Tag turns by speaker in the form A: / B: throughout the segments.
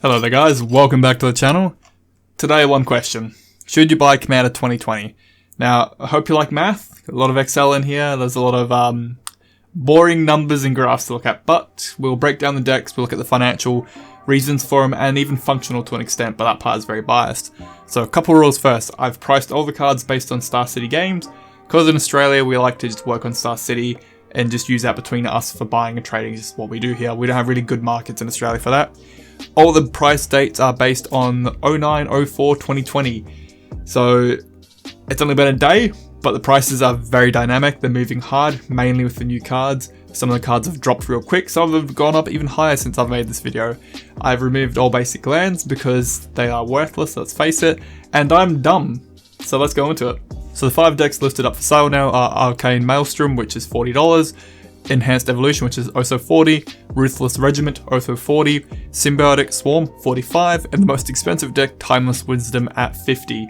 A: Hello there guys, welcome back to the channel. Today one question, should you buy Commander 2020? Now I hope you like math, a lot of Excel in here, there's a lot of boring numbers and graphs to look at, but we'll break down the decks, we'll look at the financial reasons for them and even functional to an extent, but that part is very biased. So a couple rules first, I've priced all the cards based on Star City games, because in Australia we like to just work on Star City and just use that between us for buying and trading is what we do here. We don't have really good markets in Australia for that. All the price dates are based on 09, 04, 2020. So it's only been a day, but the prices are very dynamic. They're moving hard, mainly with the new cards. Some of the cards have dropped real quick. Some of them have gone up even higher since I've made this video. I've removed all basic lands because they are worthless, let's face it. And I'm dumb. So let's go into it. So the 5 decks listed up for sale now are Arcane Malstrom, which is $40. Enhanced Evolution, which is also $40, Ruthless Regiment, also $40, Symbiotic Swarm, $45, and the most expensive deck, Timeless Wisdom, at $50.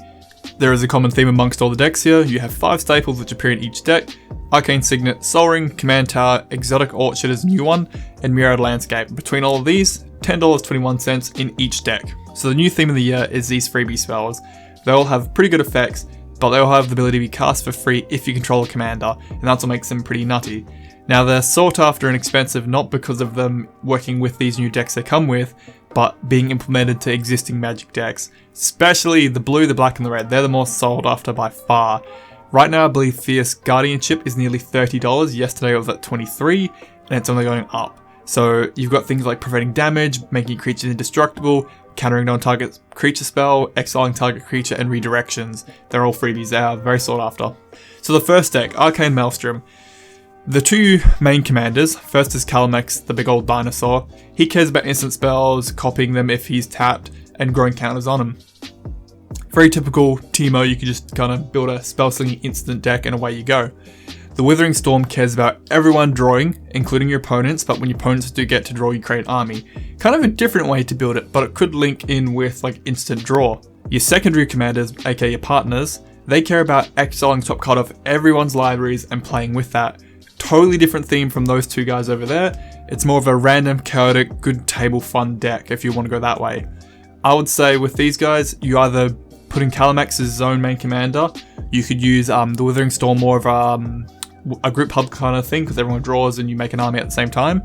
A: There is a common theme amongst all the decks here. You have 5 staples which appear in each deck: Arcane Signet, Sol Ring, Command Tower, Exotic Orchard is a new one, and Mirrored Landscape. Between all of these, $10.21 in each deck. So the new theme of the year is these freebie spells. They all have pretty good effects, but they all have the ability to be cast for free if you control a commander, and that's what makes them pretty nutty. Now they're sought after and expensive not because of them working with these new decks they come with, but being implemented to existing Magic decks. Especially the blue, the black and the red, they're the most sought after by far. Right now I believe Fierce Guardianship is nearly $30, yesterday it was at $23, and it's only going up. So you've got things like preventing damage, making creatures indestructible, countering non-target creature spell, exiling target creature, and redirections. They're all freebies, they are very sought after. So the first deck, Arcane Malstrom. The 2 main commanders, first is Calamax, the big old dinosaur. He cares about instant spells, copying them if he's tapped, and growing counters on him. Very typical Teemo, you can just kind of build a spell-slinging instant deck and away you go. The Withering Storm cares about everyone drawing, including your opponents, but when your opponents do get to draw, you create an army. Kind of a different way to build it, but it could link in with like instant draw. Your secondary commanders, aka your partners, they care about exiling top card of everyone's libraries and playing with that. Totally different theme from those 2 guys over there. It's more of a random, chaotic, good table fun deck if you want to go that way. I would say with these guys, you either put in Calamax as his own main commander, you could use the Withering Storm more of a group hub kind of thing because everyone draws and you make an army at the same time,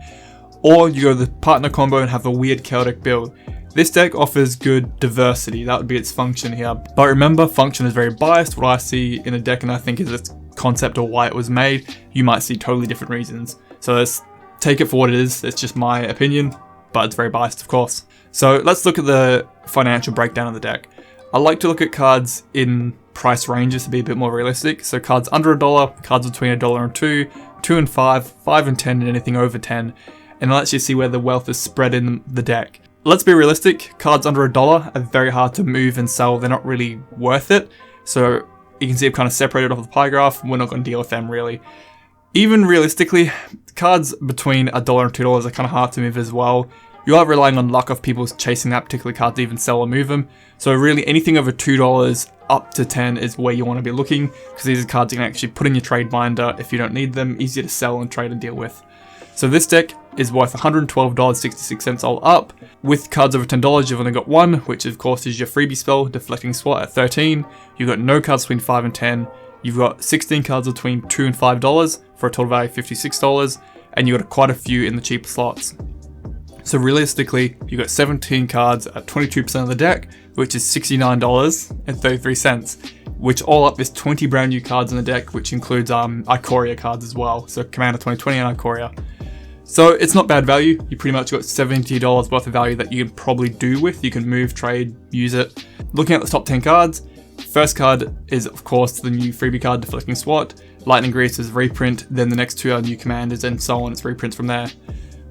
A: or you go the partner combo and have a weird chaotic build. This deck offers good diversity, that would be its function here. But remember, function is very biased. What I see in a deck and I think is its concept or why it was made, you might see totally different reasons. So let's take it for what it is. It's just my opinion, but it's very biased of course. So let's look at the financial breakdown of the deck. I like to look at cards in price ranges to be a bit more realistic. So cards under $1, cards between $1 and $2, $2 and $5, $5 and $10, and anything over $10. And let's just see where the wealth is spread in the deck. Let's be realistic, cards under $1 are very hard to move and sell, they're not really worth it. So you can see I've kind of separated off the pie graph, we're not going to deal with them really. Even realistically, cards between $1 and $2 are kind of hard to move as well. You are relying on luck of people chasing that particular card to even sell or move them. So really anything over $2 up to 10 is where you want to be looking, because these are cards you can actually put in your trade binder if you don't need them, easier to sell and trade and deal with. So this deck is worth $112.66 all up. With cards over $10, you've only got 1, which of course is your freebie spell, Deflecting Swat at $13. You've got no cards between $5 and $10. You've got 16 cards between $2 and $5 for a total value of $56. And you've got quite a few in the cheaper slots. So realistically, you've got 17 cards at 22% of the deck, which is $69.33. Which all up is 20 brand new cards in the deck, which includes Ikoria cards as well. So Commander 2020 and Ikoria. So it's not bad value. You pretty much got $70 worth of value that you can probably do with. You can move, trade, use it. Looking at the top 10 cards, first card is of course the new freebie card, Deflecting Swat. Lightning Grease is reprint, then the next 2 are new commanders and so on, it's reprints from there.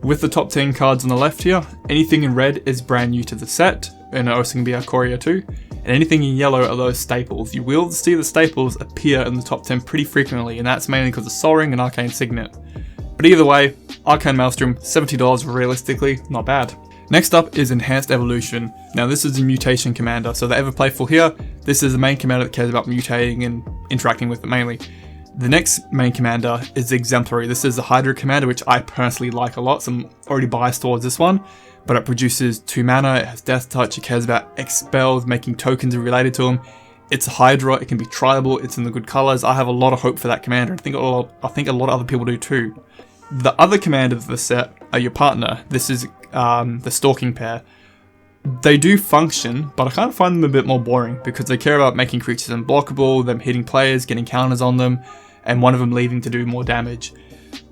A: With the top 10 cards on the left here, anything in red is brand new to the set, and it also can be Ikoria too. And anything in yellow are those staples. You will see the staples appear in the top 10 pretty frequently, and that's mainly because of Sol Ring and Arcane Signet. But either way, Arcane Malstrom, $70 realistically, not bad. Next up is Enhanced Evolution. Now this is a mutation commander, so the ever playful here, this is the main commander that cares about mutating and interacting with it mainly. The next main commander is Exemplary. This is a Hydra commander, which I personally like a lot, so I'm already biased towards this one. But it produces 2 mana, it has Death Touch, it cares about Expels, making tokens related to them. It's a Hydra, it can be triable, it's in the good colors. I have a lot of hope for that commander, and I think a lot of other people do too. The other commanders of the set are your partner. This is the Stalking pair. They do function, but I kind of find them a bit more boring because they care about making creatures unblockable, them hitting players, getting counters on them, and one of them leaving to do more damage.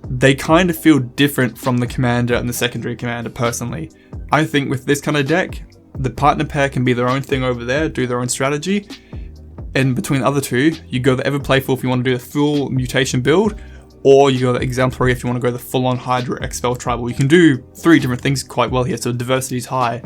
A: They kind of feel different from the commander and the secondary commander personally. I think with this kind of deck, the partner pair can be their own thing over there, do their own strategy, and between the other two, you go the Ever Playful if you want to do the full mutation build, or you go the Exemplary if you want to go the full-on Hydra Expel Tribal. You can do 3 different things quite well here, so diversity is high.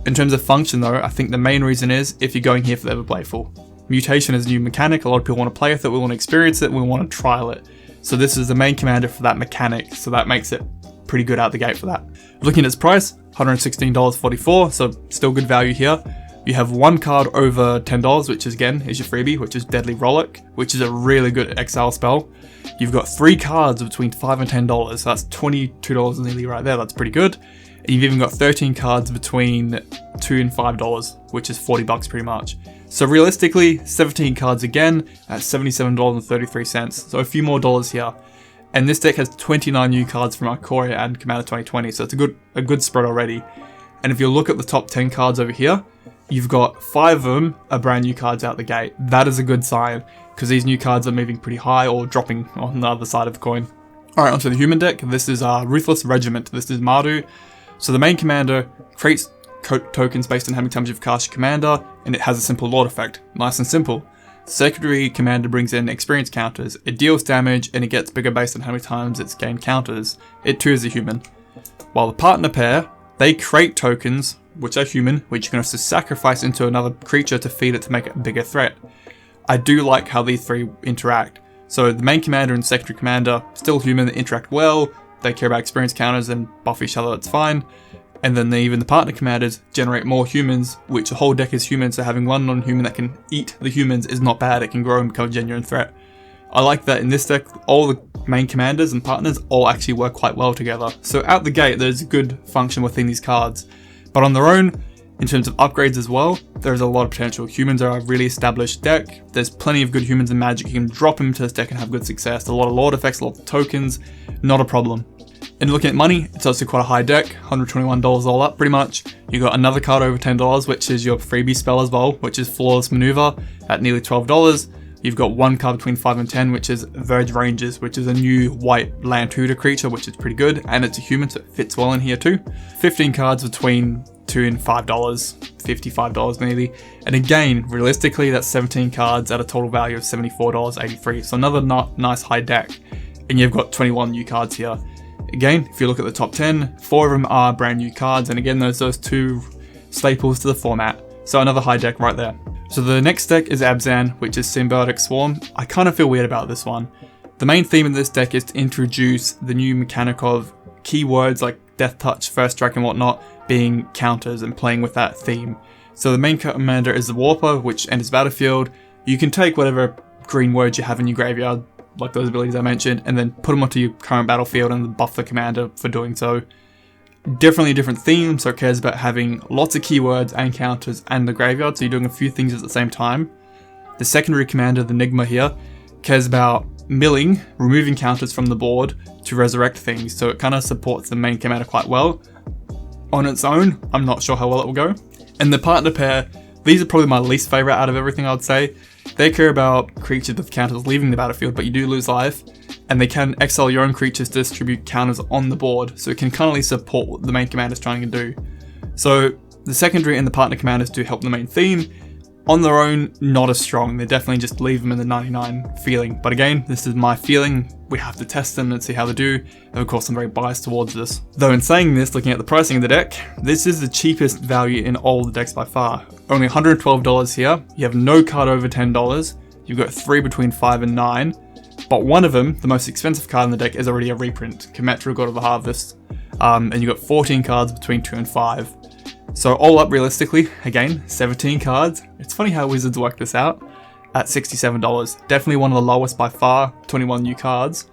A: In terms of function though, I think the main reason is if you're going here for the Ever Playful. Mutation is a new mechanic, a lot of people want to play with it, we want to experience it, we want to trial it. So this is the main commander for that mechanic, so that makes it pretty good out the gate for that. Looking at its price, $116.44, so still good value here. You have 1 card over $10, which is again is your freebie, which is Deadly Rollick, which is a really good exile spell. You've got 3 cards between $5 and $10, so that's $22 nearly right there, that's pretty good. And you've even got 13 cards between $2 and $5, which is $40 pretty much. So realistically, 17 cards again at $77.33, so a few more dollars here. And this deck has 29 new cards from Arcane and Commander 2020, so it's a good spread already. And if you look at the top 10 cards over here, you've got 5 of them are brand new cards out the gate. That is a good sign, because these new cards are moving pretty high or dropping on the other side of the coin. Alright, onto the human deck. This is Ruthless Regiment. This is Mardu. So the main commander creates tokens based on how many times you've cast your commander, and it has a simple Lord effect. Nice and simple. Secondary commander brings in experience counters. It deals damage, and it gets bigger based on how many times it's gained counters. It too is a human. While the partner pair, they create tokens, which are human, which you can also sacrifice into another creature to feed it to make it a bigger threat. I do like how these 3 interact. So the main commander and secondary commander, still human, they interact well, they care about experience counters and buff each other, that's fine. And then even the partner commanders generate more humans, which the whole deck is humans, so having 1 non-human that can eat the humans is not bad, it can grow and become a genuine threat. I like that in this deck, all the main commanders and partners all actually work quite well together. So out the gate, there's a good function within these cards. But on their own, in terms of upgrades as well, there's a lot of potential. Humans are a really established deck, there's plenty of good humans in Magic, you can drop them into this deck and have good success. A lot of Lord effects, a lot of tokens, not a problem. And looking at money, it's also quite a high deck, $121 all up pretty much. You got another card over $10, which is your freebie spell as well, which is Flawless Maneuver at nearly $12. You've got 1 card between 5 and 10, which is Verge Rangers, which is a new white land tutor creature, which is pretty good, and it's a human, so it fits well in here too. 15 cards between $2 and $5, $55 maybe. And again, realistically, that's 17 cards at a total value of $74.83. So another nice high deck. And you've got 21 new cards here. Again, if you look at the top 10, 4 of them are brand new cards, and again, there's those 2 staples to the format. So another high deck right there. So the next deck is Abzan, which is Symbiotic Swarm. I kind of feel weird about this one. The main theme in this deck is to introduce the new mechanic of keywords like Death Touch, First Strike and whatnot being counters and playing with that theme. So the main commander is the Warper, which enters battlefield. You can take whatever green words you have in your graveyard, like those abilities I mentioned, and then put them onto your current battlefield and buff the commander for doing so. Definitely a different theme, so it cares about having lots of keywords and counters and the graveyard, so you're doing a few things at the same time. The secondary commander, the Enigma here, cares about milling, removing counters from the board to resurrect things, so it kind of supports the main commander quite well. On its own, I'm not sure how well it will go. And the partner pair, these are probably my least favourite out of everything I'd say. They care about creatures with counters leaving the battlefield, but you do lose life. And they can exile your own creatures to distribute counters on the board, so it can kind of support what the main commander is trying to do. So the secondary and the partner commanders do help the main theme. On their own, not as strong. They definitely just leave them in the 99 feeling. But again, this is my feeling. We have to test them and see how they do. And of course, I'm very biased towards this. Though in saying this, looking at the pricing of the deck, this is the cheapest value in all the decks by far. Only $112 here. You have no card over $10. You've got 3 between 5 and 9. But one of them, the most expensive card in the deck, is already a reprint. Kemetra, God of the Harvest. And you've got 14 cards between 2 and 5. So all up realistically, again, 17 cards. It's funny how Wizards work this out. at $67. Definitely one of the lowest by far, 21 new cards.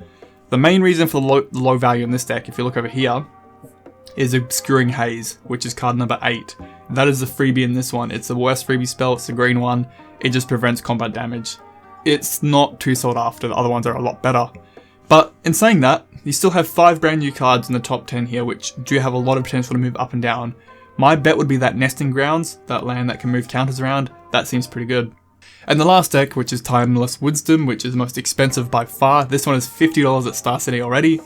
A: The main reason for the low value in this deck, if you look over here, is Obscuring Haze, which is card number 8. That is the freebie in this one. It's the worst freebie spell, it's the green one. It just prevents combat damage. It's not too sought after, the other ones are a lot better. But in saying that, you still have 5 brand new cards in the top 10 here, which do have a lot of potential to move up and down. My bet would be that Nesting Grounds, that land that can move counters around, that seems pretty good. And the last deck, which is Timeless Wisdom, which is the most expensive by far. This one is $50 at Star City already.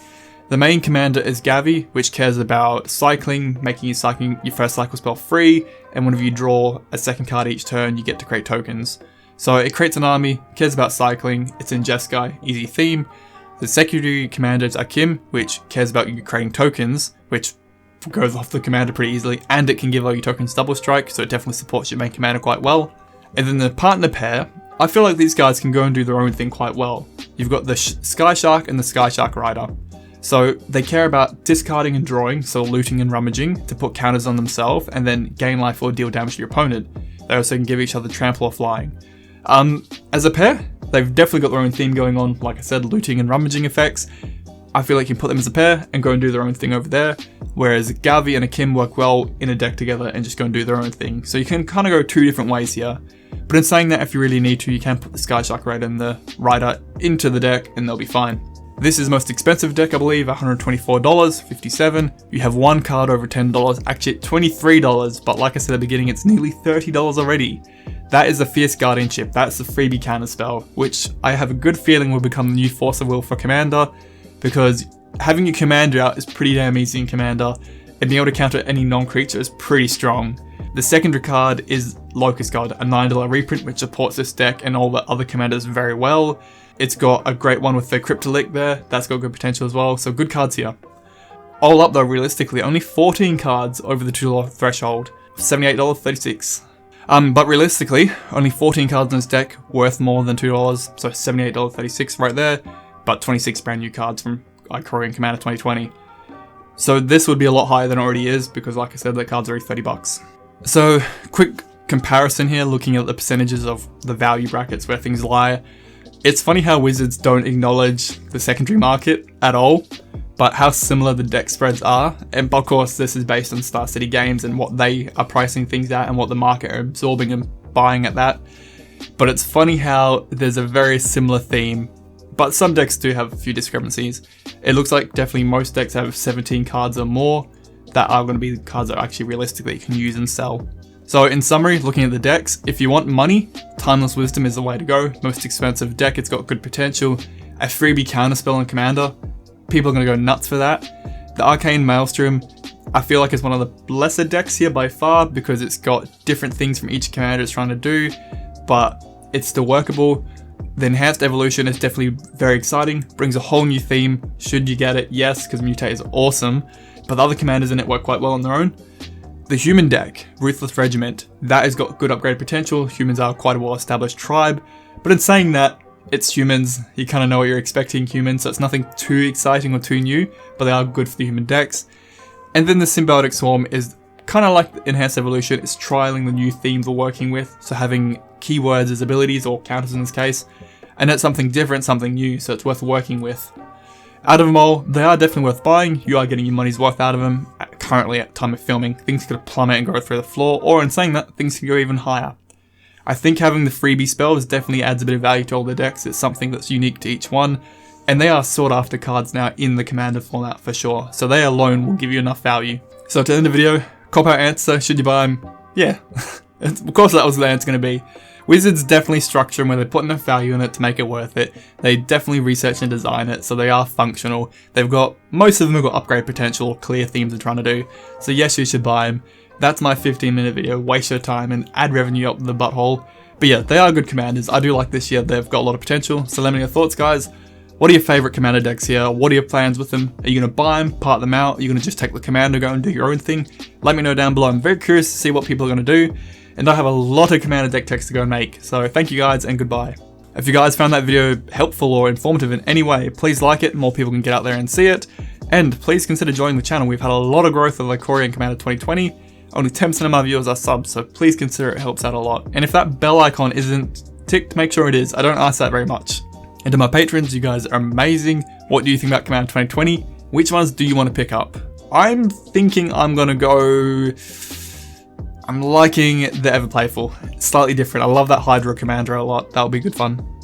A: The main commander is Gavi, which cares about cycling, making you cycling your first cycle spell free, and whenever you draw a second card each turn, you get to create tokens. So it creates an army, cares about cycling, it's in Jeskai, easy theme. The secondary commander is Akim, which cares about you creating tokens, which goes off the commander pretty easily, and it can give all your tokens double strike, so it definitely supports your main commander quite well. And then the partner pair, I feel like these guys can go and do their own thing quite well. You've got the Sky Shark and the Sky Shark Rider. So they care about discarding and drawing, so looting and rummaging, to put counters on themselves, and then gain life or deal damage to your opponent. They also can give each other trample or flying. As a pair, they've definitely got their own theme going on, like I said, looting and rummaging effects. I feel like you can put them as a pair and go and do their own thing over there, whereas Gavi and Akim work well in a deck together and just go and do their own thing. So you can kind of go 2 different ways here. But in saying that, if you really need to, you can put the Sky Shark Rider and the Rider into the deck and they'll be fine. This is the most expensive deck, I believe, $124, $57. You have one card over $10, actually at $23, but like I said at the beginning, it's nearly $30 already. That is the Fierce Guardianship, that's the freebie counter spell, which I have a good feeling will become the new Force of Will for Commander, because having your Commander out is pretty damn easy in Commander, and being able to counter any non-creature is pretty strong. The secondary card is Locust Guard, a $9 reprint which supports this deck and all the other commanders very well. It's got a great one with the Cryptolith there, that's got good potential as well, so good cards here. All up though, realistically, only 14 cards over the $2 threshold, $78.36. But realistically, only 14 cards in this deck worth more than $2, so $78.36 right there, but 26 brand new cards from Arcane Commander 2020. So this would be a lot higher than it already is, because like I said, the cards are already $30. So, quick comparison here, looking at the percentages of the value brackets where things lie. It's funny how Wizards don't acknowledge the secondary market at all, but how similar the deck spreads are. And of course, this is based on Star City Games and what they are pricing things at and what the market are absorbing and buying at that. But it's funny how there's a very similar theme, but some decks do have a few discrepancies. It looks like definitely most decks have 17 cards or more that are going to be the cards that actually realistically you can use and sell. So in summary, looking at the decks, if you want money, Timeless Wisdom is the way to go. Most expensive deck, it's got good potential. A freebie counterspell on Commander, people are going to go nuts for that. The Arcane Malstrom, I feel like it's one of the lesser decks here by far because it's got different things from each commander it's trying to do, but it's still workable. The Enhanced Evolution is definitely very exciting, brings a whole new theme. Should you get it? Yes, because Mutate is awesome, but the other commanders in it work quite well on their own. The human deck, Ruthless Regiment, that has got good upgrade potential. Humans are quite a well-established tribe, but in saying that, it's humans. You kind of know what you're expecting humans, so it's nothing too exciting or too new, but they are good for the human decks. And then the Symbiotic Swarm is kind of like the Enhanced Evolution. It's trialing the new themes we're working with, so having keywords as abilities, or counters in this case, and that's something different, something new, so it's worth working with. Out of them all, they are definitely worth buying. You are getting your money's worth out of them. Currently, at time of filming, things could plummet and go through the floor, or in saying that, things could go even higher. I think having the freebie spells definitely adds a bit of value to all the decks. It's something that's unique to each one, and they are sought after cards now in the Commander format for sure, so they alone will give you enough value. So to end the video, cop-out answer, should you buy them? Yeah, of course that was the answer going to be. Wizards definitely structure them where they put enough value in it to make it worth it. They definitely research and design it, so they are functional. Most of them have got upgrade potential, clear themes they're trying to do. So yes, you should buy them. That's my 15-minute video. Waste your time and add revenue up the butthole. But yeah, they are good commanders. I do like this year. They've got a lot of potential. So let me know your thoughts, guys. What are your favorite commander decks here? What are your plans with them? Are you going to buy them, part them out? Are you going to just take the commander, go and do your own thing? Let me know down below. I'm very curious to see what people are going to do. And I have a lot of commander deck techs to go make. So thank you guys and goodbye. If you guys found that video helpful or informative in any way, please like it. More people can get out there and see it. And please consider joining the channel. We've had a lot of growth of Arcane Commander 2020. Only 10% of my viewers are subs, so please consider it helps out a lot. And if that bell icon isn't tick to make sure it is. I don't ask that very much. And to my patrons, you guys are amazing. What do you think about Commander 2020? Which ones do you want to pick up? I'm thinking I'm gonna go... I'm liking the Ever Playful. It's slightly different. I love that Hydra Commander a lot. That'll be good fun.